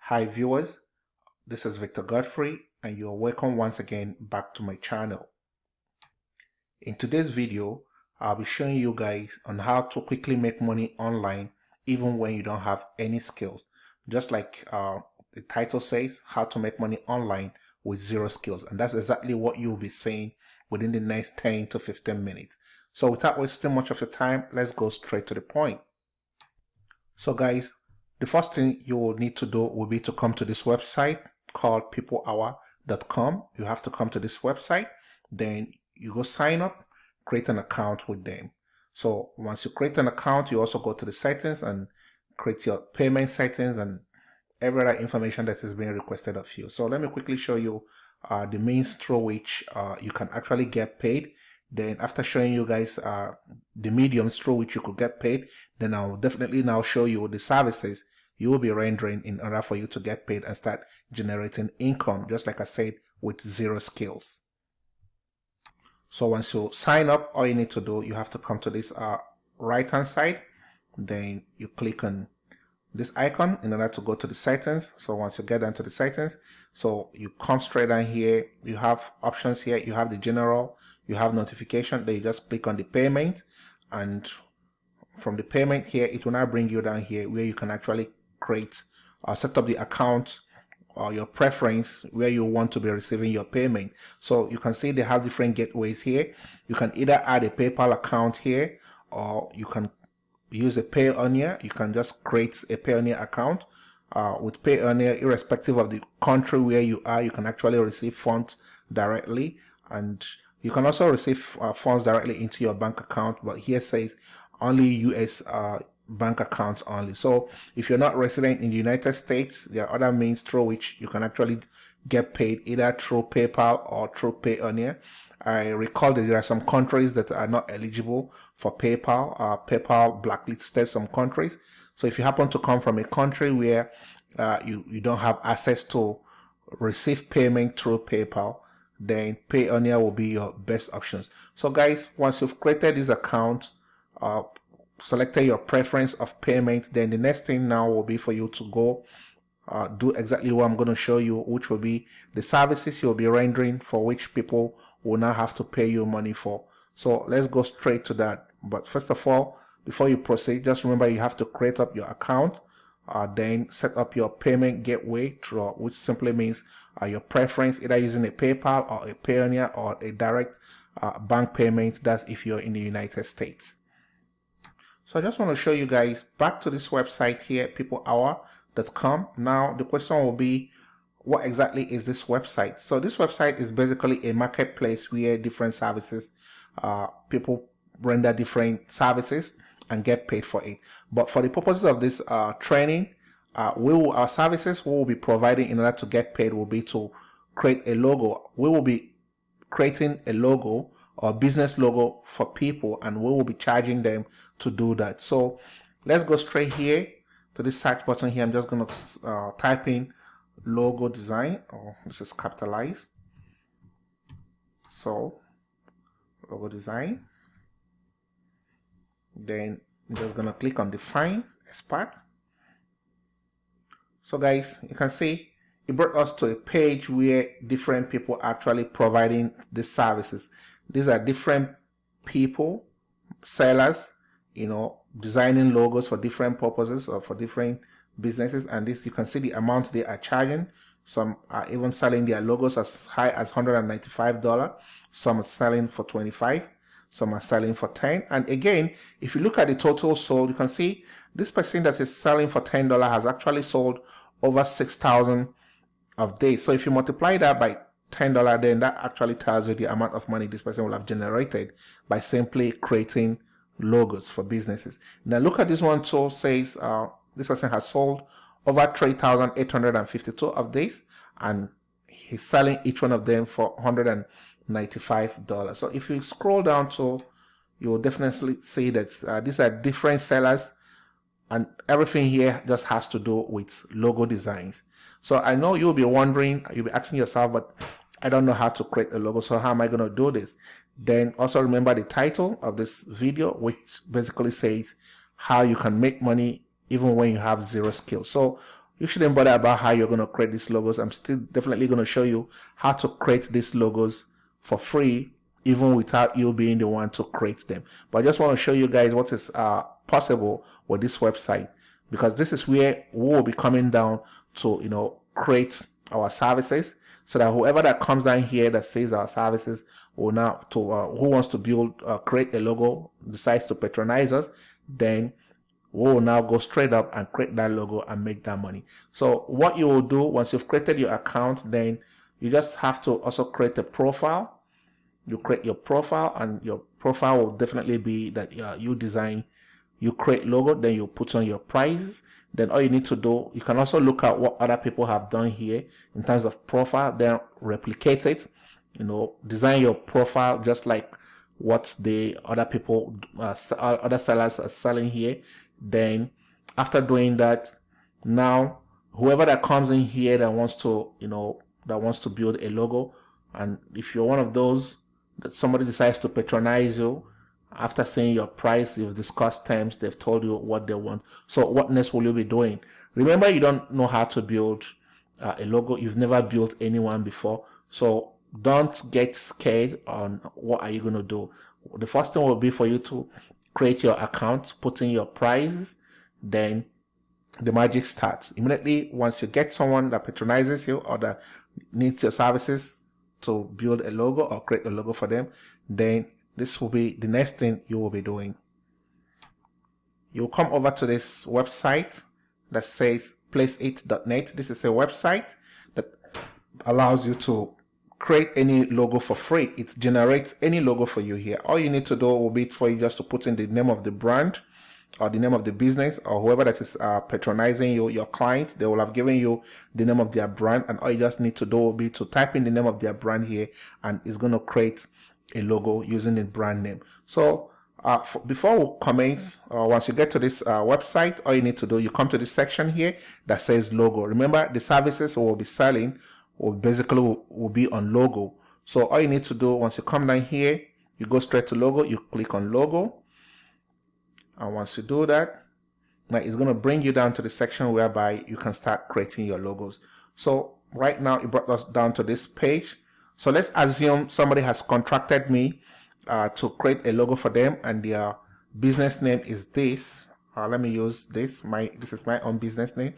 Hi viewers, this is Victor Godfrey and you're welcome once again back to my channel. In today's video, I'll be showing you guys on how to quickly make money online even when you don't have any skills. Just like the title says, how to make money online with zero skills. And that's exactly what you'll be seeing within the next 10 to 15 minutes. So without wasting much of your time, let's go straight to the point. So guys, the first thing you will need to do will be to come to this website called peoplehour.com. You have to come to this website, then you go sign up, create an account with them. So once you create an account, you also go to the settings and create your payment settings and every other information that is being requested of you. So let me quickly show you the means through which you can actually get paid. Then after showing you guys the mediums through which you could get paid, then I'll definitely now show you the services you will be rendering in order for you to get paid and start generating income, just like I said, with zero skills. So once you sign up, all you need to do, you have to come to this right hand side, then you click on this icon in order to go to the settings. So once you get down to the settings, so you come straight down here, you have options here, you have the general, you have notification, then you just click on the payment, and from the payment here, it will now bring you down here where you can actually create or set up the account or your preference where you want to be receiving your payment. So you can see they have different gateways here. You can either add a PayPal account here, or you can use a Payoneer. You can just create a Payoneer account. With Payoneer, irrespective of the country where you are, you can actually receive funds directly, and you can also receive funds directly into your bank account, but here says only US bank accounts only. So if you're not resident in the United States, there are other means through which you can actually get paid, either through PayPal or through Payoneer. I recall that there are some countries that are not eligible for PayPal. PayPal blacklisted some countries. So if you happen to come from a country where you don't have access to receive payment through PayPal, then Payoneer will be your best options. So guys, once you've created this account, selected your preference of payment, then the next thing now will be for you to go do exactly what I'm going to show you, which will be the services you'll be rendering for which people will now have to pay you money for. So let's go straight to that. But first of all, before you proceed, just remember you have to create up your account, then set up your payment gateway, which simply means your preference, either using a PayPal or a Payoneer or a direct bank payment. That's if you're in the United States. So I just want to show you guys back to this website here, peoplehour.com. Now the question will be, what exactly is this website? So this website is basically a marketplace where different services, people render different services and get paid for it. But for the purposes of this training, our services we will be providing in order to get paid will be to create a logo. We will be creating a logo or business logo for people, and we will be charging them to do that. So let's go straight here to this search button here. I'm just going to type in logo design. This is capitalized. So logo design. Then I'm just going to click on define expert. So guys, you can see it brought us to a page where different people are actually providing the services. These are different people, sellers, designing logos for different purposes or for different businesses. And this, you can see the amount they are charging. Some are even selling their logos as high as $195. Some are selling for $25. Some are selling for $10. And again, if you look at the total sold, you can see this person that is selling for $10 has actually sold over 6,000 of days. So if you multiply that by $10, then that actually tells you the amount of money this person will have generated by simply creating logos for businesses. Now look at this one. So says this person has sold over 3,852 of these, and he's selling each one of them for $195. So if you scroll down to, you will definitely see that these are different sellers, and everything here just has to do with logo designs. So I know you'll be wondering, you'll be asking yourself, but I don't know how to create a logo, so how am I going to do this? Then also remember the title of this video, which basically says how you can make money even when you have zero skills. So you shouldn't bother about how you're going to create these logos. I'm still definitely going to show you how to create these logos for free, even without you being the one to create them. But I just want to show you guys what is possible with this website, because this is where we will be coming down to, you know, create our services, so that whoever that comes down here that sees our services will now to who wants to build create a logo, decides to patronize us, then we will now go straight up and create that logo and make that money. So what you will do once you've created your account, then you just have to also create a profile. You create your profile, and your profile will definitely be that you design, you create logo, then you put on your prices. Then all you need to do, you can also look at what other people have done here in terms of profile, then replicate it, you know, design your profile just like what the other people, other sellers are selling here. Then after doing that, now whoever that comes in here that wants to, you know, that wants to build a logo, and if you're one of those that somebody decides to patronize you, after seeing your price, you've discussed terms, they've told you what they want. So what next will you be doing? Remember, you don't know how to build a logo. You've never built anyone before. So don't get scared on what are you going to do. The first thing will be for you to create your account, put in your prices, then the magic starts. Immediately, once you get someone that patronizes you or that needs your services to build a logo or create a logo for them, then this will be the next thing you will be doing. You'll come over to this website that says place8.net. This is a website that allows you to create any logo for free. It generates any logo for you here. All you need to do will be for you just to put in the name of the brand or the name of the business, or whoever that is patronizing you, your client. They will have given you the name of their brand, and all you just need to do will be to type in the name of their brand here, and it's going to create a logo using the brand name. So before we comment, once you get to this website, all you need to do, you come to this section here that says logo. Remember, the services we will be selling will be on logo. So all you need to do, once you come down here, you go straight to logo, you click on logo, and once you do that, now it's going to bring you down to the section whereby you can start creating your logos. So right now it brought us down to this page. So let's assume somebody has contracted me to create a logo for them, and their business name is this. Let me use this. This is my own business name.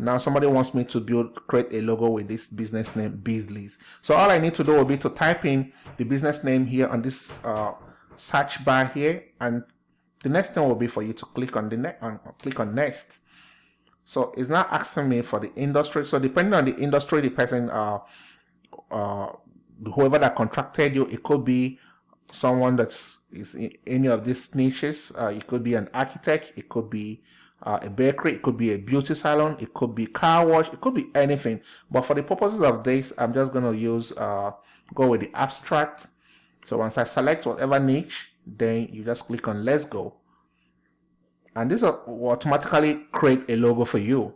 Now somebody wants me to create a logo with this business name, Beasley's. So all I need to do will be to type in the business name here on this search bar here, and the next thing will be for you to click on click on next. So it's not asking me for the industry. So depending on the industry, the person whoever that contracted you, it could be someone that's in any of these niches. It could be an architect, it could be a bakery, it could be a beauty salon, it could be car wash, it could be anything. But for the purposes of this, I'm just going to use go with the abstract. So once I select whatever niche, then you just click on let's go, and this will automatically create a logo for you.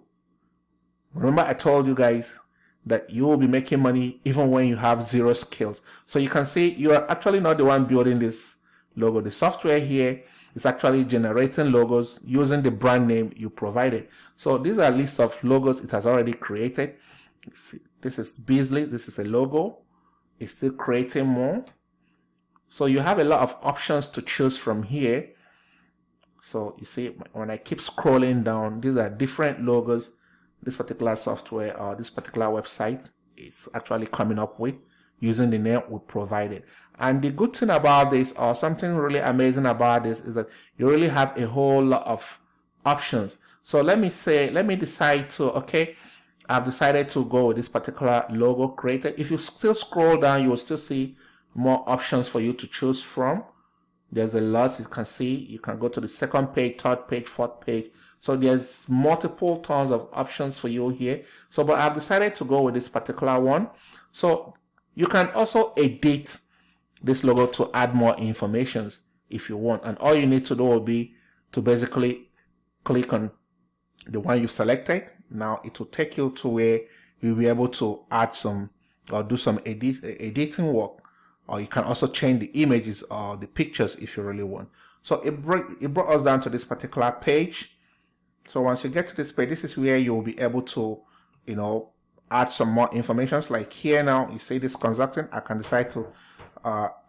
Remember, I told you guys that you will be making money even when you have zero skills. So you can see you are actually not the one building this logo. The software here is actually generating logos using the brand name you provided. So these are a list of logos it has already created. See, this is Beasley. This is a logo. It's still creating more. So you have a lot of options to choose from here. So you see, when I keep scrolling down, these are different logos this particular software or this particular website is actually coming up with using the name we provided. And the good thing about this, or something really amazing about this, is that you really have a whole lot of options. So let me decide to, okay, I've decided to go with this particular logo created. If you still scroll down, you will still see more options for you to choose from. There's a lot you can see. You can go to the second page, third page, fourth page. So there's multiple tons of options for you here. So, but I've decided to go with this particular one. So you can also edit this logo to add more information if you want. And all you need to do will be to basically click on the one you've selected. Now it will take you to where you'll be able to add some or do some editing work. Or you can also change the images or the pictures if you really want. So it brought us down to this particular page. So once you get to this page, this is where you will be able to, you know, add some more information. Like here now, you see this consulting. I can decide to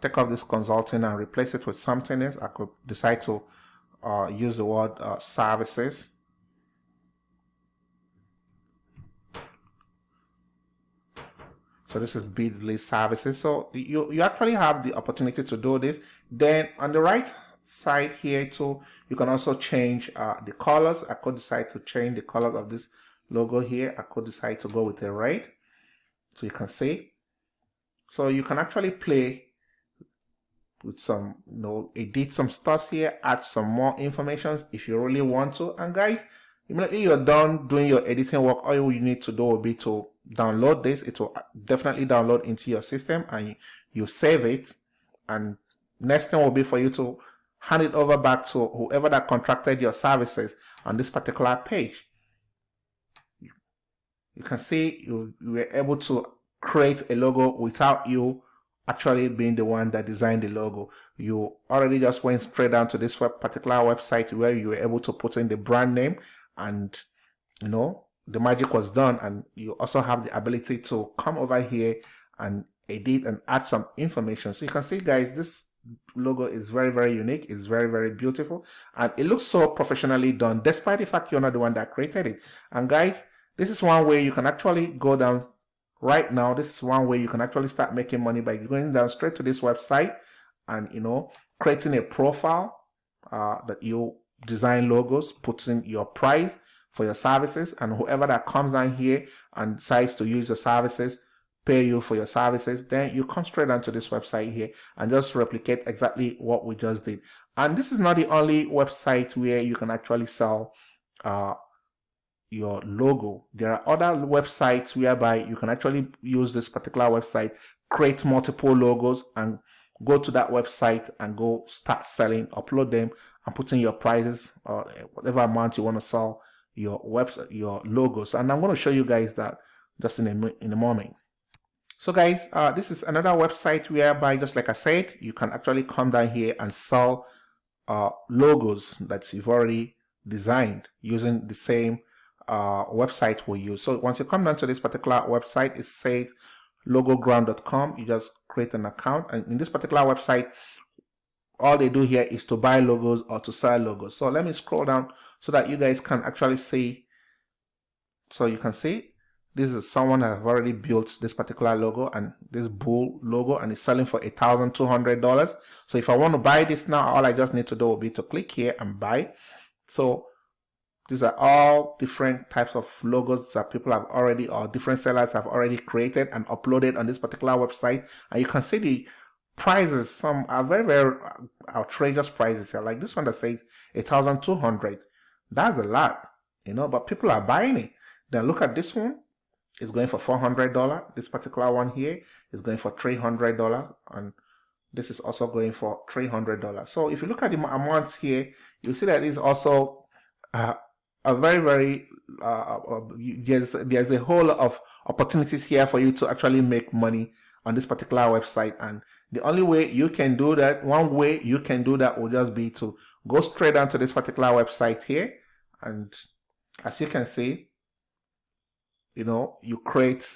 take off this consulting and replace it with something else. I could decide to use the word services. So this is bit.ly services. So you actually have the opportunity to do this. Then on the right side here too, you can also change the colors. I could decide to change the colors of this logo here. I could decide to go with a red. So you can see. So you can actually play with some, you know, edit some stuff here, add some more information if you really want to. And guys, immediately you're done doing your editing work, all you need to do will be to download this. It will definitely download into your system and you save it. And next thing will be for you to hand it over back to whoever that contracted your services on this particular page. You can see you were able to create a logo without you actually being the one that designed the logo. You already just went straight down to this particular website where you were able to put in the brand name, and you know, the magic was done. And you also have the ability to come over here and edit and add some information. So you can see, guys, this logo is very, very unique. It's very, very beautiful, and it looks so professionally done, despite the fact you're not the one that created it. And guys, this is one way you can actually go down right now. This is one way you can actually start making money by going down straight to this website and, you know, creating a profile that you design logos, putting your price for your services, and whoever that comes down here and decides to use your services, pay you for your services, then you come straight onto this website here and just replicate exactly what we just did. And this is not the only website where you can actually sell your logo. There are other websites whereby you can actually use this particular website, create multiple logos, and go to that website and go start selling, upload them, and put in your prices or whatever amount you want to sell your website, your logos. And I'm going to show you guys that just in a moment. So guys, this is another website whereby, just like I said, you can actually come down here and sell logos that you've already designed using the same website we use. So once you come down to this particular website, it says logogram.com. You just create an account, and in this particular website, all they do here is to buy logos or to sell logos. So let me scroll down so that you guys can actually see. So you can see this is someone that have already built this particular logo, and this bull logo, and it's selling for $1,200. So if I want to buy this now, all I just need to do will be to click here and buy. So these are all different types of logos that people have already, or different sellers have already created and uploaded on this particular website. And you can see the prices. Some are very, very outrageous prices here. Like this one that says $1,200. That's a lot, you know, but people are buying it. Then look at this one. It's going for $400. This particular one here is going for $300. And this is also going for $300. So if you look at the amounts here, you see that it's also a very, very there's a whole lot of opportunities here for you to actually make money on this particular website. And the only way you can do that, one way you can do that, will just be to go straight down to this particular website here. And as you can see, you know, you create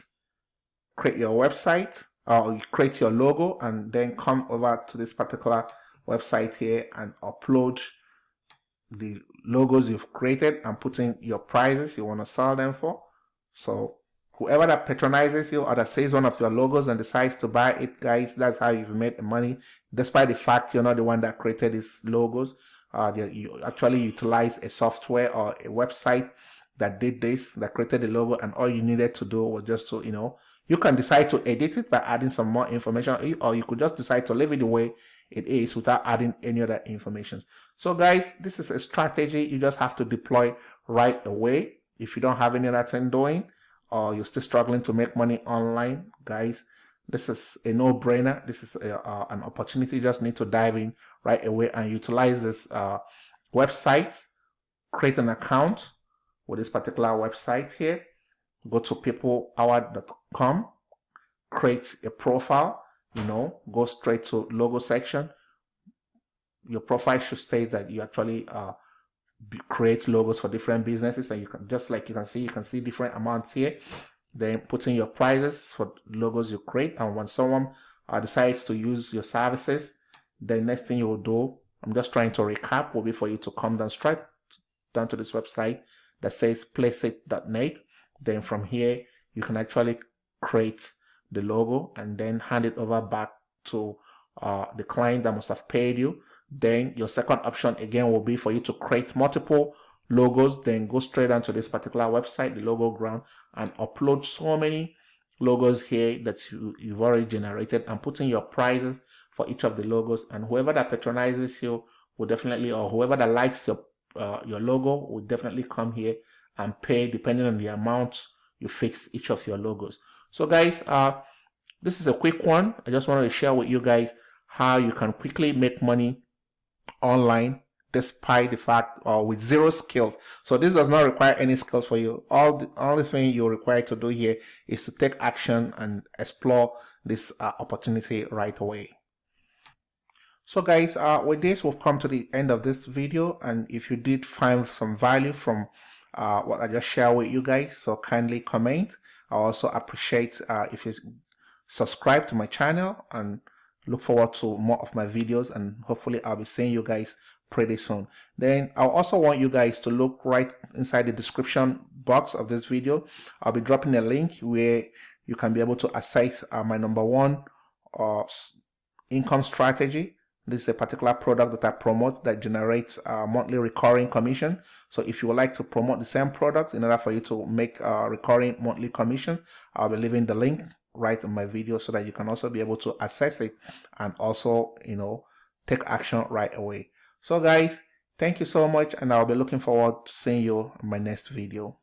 your website, or you create your logo, and then come over to this particular website here and upload the logos you've created and put in your prices you want to sell them for. So whoever that patronizes you or that says one of your logos and decides to buy it, guys, that's how you've made money, despite the fact you're not the one that created these logos. You actually utilize a software or a website that did this, that created the logo, and all you needed to do was just to, you know, you can decide to edit it by adding some more information, or you could just decide to leave it the way it is without adding any other information. So guys, this is a strategy you just have to deploy right away. If you don't have any other thing doing, or you're still struggling to make money online, guys, this is a no-brainer. This is an opportunity. You just need to dive in right away and utilize this website, create an account with this particular website here. Go to peoplehour.com, create a profile, you know, go straight to logo section. Your profile should state that you actually create logos for different businesses, and you can, just like you can see different amounts here. Then put in your prices for logos you create, and when someone decides to use your services, the next thing you will do, I'm just trying to recap, will be for you to come down straight down to this website that says placeit.net. Then from here you can actually create the logo and then hand it over back to the client that must have paid you. Then your second option again will be for you to create multiple logos. Then go straight down to this particular website, the Logogram, and upload so many logos here that you've already generated, and put in your prices for each of the logos. And whoever that patronizes you will definitely, or whoever that likes your logo will definitely come here and pay depending on the amount you fix each of your logos. So guys, this is a quick one. I just wanted to share with you guys how you can quickly make money online despite the fact, or with zero skills. So this does not require any skills for you. The only thing you're required to do here is to take action and explore this opportunity right away. So guys, with this, we've come to the end of this video, and if you did find some value from what I just shared with you guys, so kindly comment. I also appreciate if you subscribe to my channel, and look forward to more of my videos, and hopefully I'll be seeing you guys pretty soon. Then I also want you guys to look right inside the description box of this video. I'll be dropping a link where you can be able to access my #1 income strategy. This is a particular product that I promote that generates monthly recurring commission. So if you would like to promote the same product in order for you to make recurring monthly commissions, I'll be leaving the link right in my video so that you can also be able to access it and also, take action right away. So guys, thank you so much, and I'll be looking forward to seeing you in my next video.